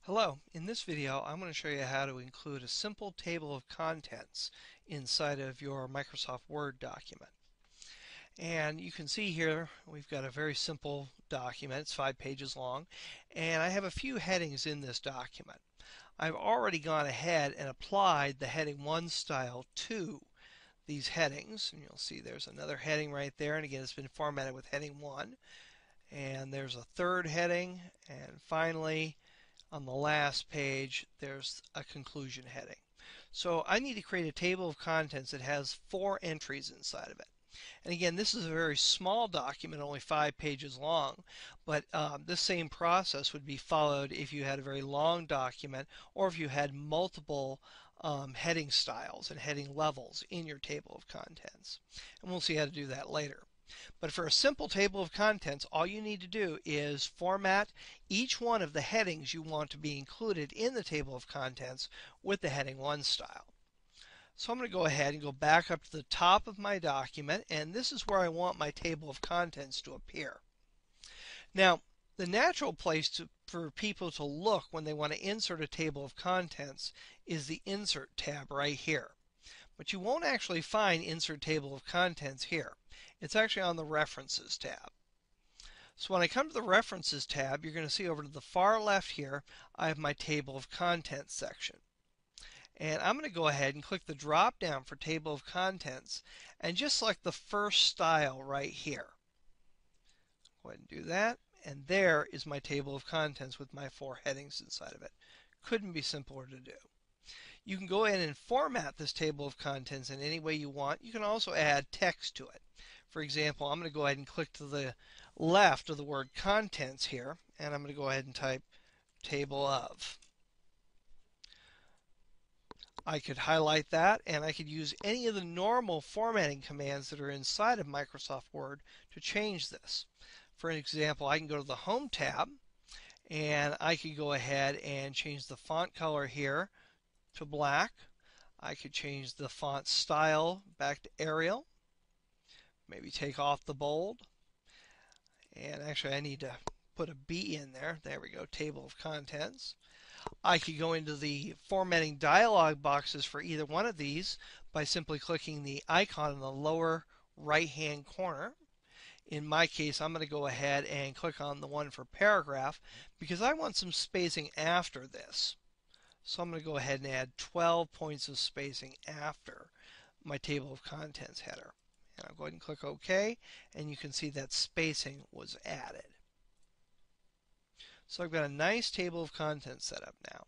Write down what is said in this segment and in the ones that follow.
Hello, in this video I'm going to show you how to include a simple table of contents inside of your Microsoft Word document. And you can see here we've got a very simple document. It's 5 pages long, and I have a few headings in this document. I've already gone ahead and applied the heading 1 style to these headings, and you'll see there's another heading right there, and again it's been formatted with heading 1, and there's a third heading, and finally on the last page, there's a conclusion heading. So I need to create a table of contents that has 4 entries inside of it. And again, this is a very small document, only 5 pages long, but this same process would be followed if you had a very long document or if you had multiple heading styles and heading levels in your table of contents. And we'll see how to do that later. But for a simple table of contents, all you need to do is format each one of the headings you want to be included in the table of contents with the heading 1 style. So I'm going to go ahead and go back up to the top of my document, and this is where I want my table of contents to appear. Now, the natural place for people to look when they want to insert a table of contents is the Insert tab right here. But you won't actually find Insert Table of Contents here. It's actually on the References tab. So when I come to the References tab, you're going to see over to the far left here, I have my Table of Contents section. And I'm going to go ahead and click the drop down for Table of Contents and just select the first style right here. Go ahead and do that. And there is my Table of Contents with my 4 headings inside of it. Couldn't be simpler to do. You can go ahead and format this table of contents in any way you want. You can also add text to it. For example, I'm going to go ahead and click to the left of the word contents here, and I'm going to go ahead and type table of. I could highlight that, and I could use any of the normal formatting commands that are inside of Microsoft Word to change this. For example, I can go to the Home tab, and I could go ahead and change the font color here to black. I could change the font style back to Arial. Maybe take off the bold. And actually I need to put a B in there. There we go, Table of Contents. I could go into the formatting dialog boxes for either one of these by simply clicking the icon in the lower right hand corner. In my case, I'm going to go ahead and click on the one for paragraph because I want some spacing after this. So I'm going to go ahead and add 12 points of spacing after my table of contents header. And I'll go ahead and click OK, and you can see that spacing was added. So I've got a nice table of contents set up now.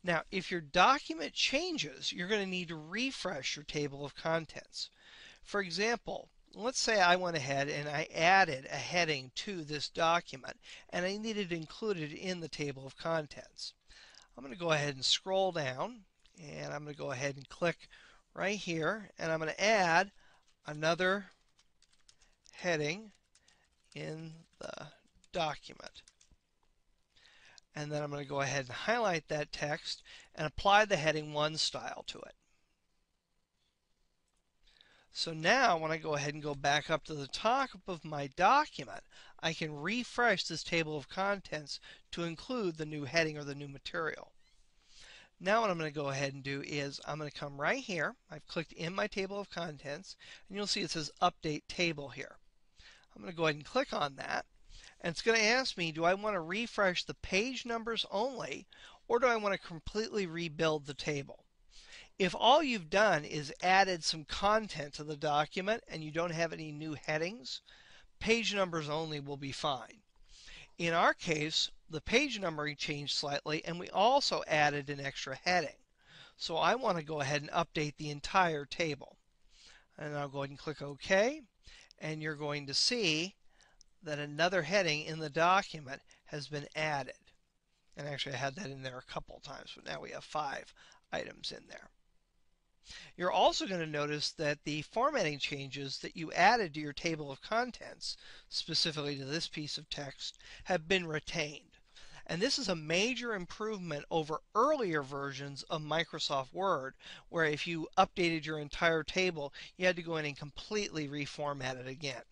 Now, if your document changes, you're going to need to refresh your table of contents. For example, let's say I went ahead and I added a heading to this document, and I needed to include it in the table of contents. I'm going to go ahead and scroll down, and I'm going to go ahead and click right here, and I'm going to add another heading in the document. And then I'm going to go ahead and highlight that text and apply the heading 1 style to it. So now when I go ahead and go back up to the top of my document, I can refresh this table of contents to include the new heading or the new material. Now what I'm going to go ahead and do is I'm going to come right here. I've clicked in my table of contents, and you'll see it says Update Table here. I'm going to go ahead and click on that, and it's going to ask me, do I want to refresh the page numbers only, or do I want to completely rebuild the table? If all you've done is added some content to the document and you don't have any new headings, page numbers only will be fine. In our case, the page numbering changed slightly, and we also added an extra heading. So I want to go ahead and update the entire table. And I'll go ahead and click OK, and you're going to see that another heading in the document has been added. And actually I had that in there a couple times, but now we have 5 items in there. You're also going to notice that the formatting changes that you added to your table of contents, specifically to this piece of text, have been retained. And this is a major improvement over earlier versions of Microsoft Word, where if you updated your entire table, you had to go in and completely reformat it again.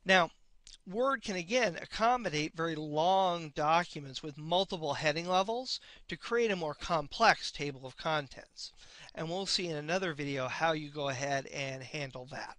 Now, Word can again accommodate very long documents with multiple heading levels to create a more complex table of contents. And we'll see in another video how you go ahead and handle that.